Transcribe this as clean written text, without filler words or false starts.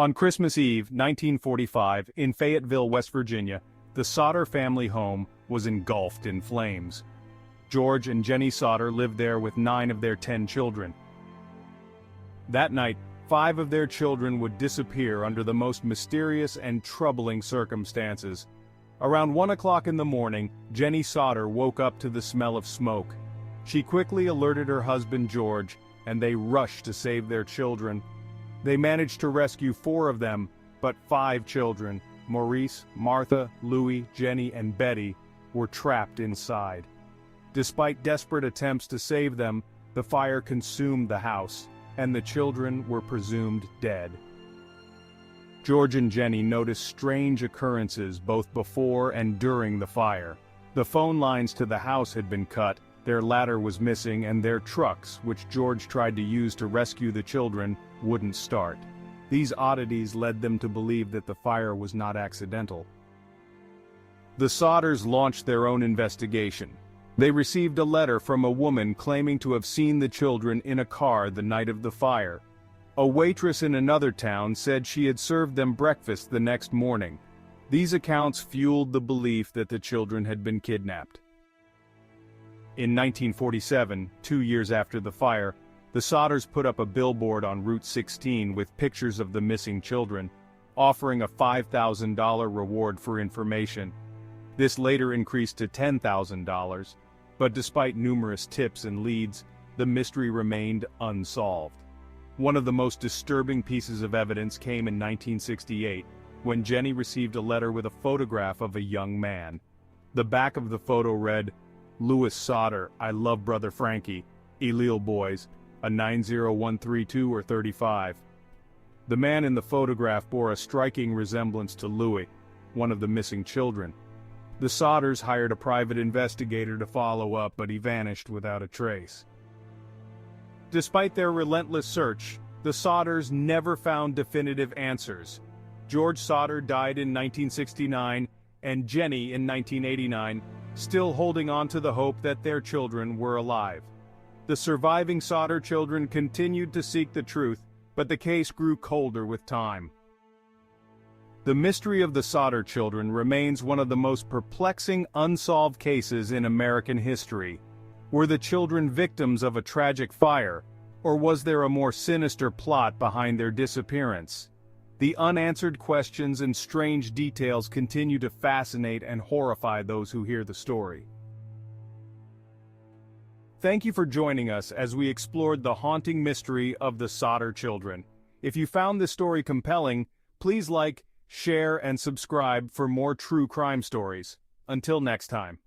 On Christmas Eve, 1945, in Fayetteville, West Virginia, the Sodder family home was engulfed in flames. George and Jenny Sodder lived there with 9 of their 10 children. That night, 5 of their children would disappear under the most mysterious and troubling circumstances. Around 1 o'clock in the morning, Jenny Sodder woke up to the smell of smoke. She quickly alerted her husband George, and they rushed to save their children. They managed to rescue 4 of them, but 5 children, Maurice, Martha, Louis, Jenny, and Betty, were trapped inside. Despite desperate attempts to save them, the fire consumed the house, and the children were presumed dead. George and Jenny noticed strange occurrences both before and during the fire. The phone lines to the house had been cut, their ladder was missing, and their trucks, which George tried to use to rescue the children, wouldn't start. These oddities led them to believe that the fire was not accidental. The Sodders launched their own investigation. They received a letter from a woman claiming to have seen the children in a car the night of the fire. A waitress in another town said she had served them breakfast the next morning. These accounts fueled the belief that the children had been kidnapped. In 1947, 2 years after the fire, the Sodders put up a billboard on Route 16 with pictures of the missing children, offering a $5,000 reward for information. This later increased to $10,000, but despite numerous tips and leads, the mystery remained unsolved. One of the most disturbing pieces of evidence came in 1968, when Jenny received a letter with a photograph of a young man. The back of the photo read, "Louis Sodder, I love brother Frankie, Elil boys, a 90132 or 35. The man in the photograph bore a striking resemblance to Louis, one of the missing children. The Sodders hired a private investigator to follow up, but he vanished without a trace. Despite their relentless search, the Sodders never found definitive answers. George Sodder died in 1969, and Jenny in 1989, still holding on to the hope that their children were alive. The surviving Sodder children continued to seek the truth, but the case grew colder with time. The mystery of the Sodder children remains one of the most perplexing unsolved cases in American history. Were the children victims of a tragic fire, or was there a more sinister plot behind their disappearance? The unanswered questions and strange details continue to fascinate and horrify those who hear the story. Thank you for joining us as we explored the haunting mystery of the Sodder children. If you found this story compelling, please like, share, and subscribe for more true crime stories. Until next time.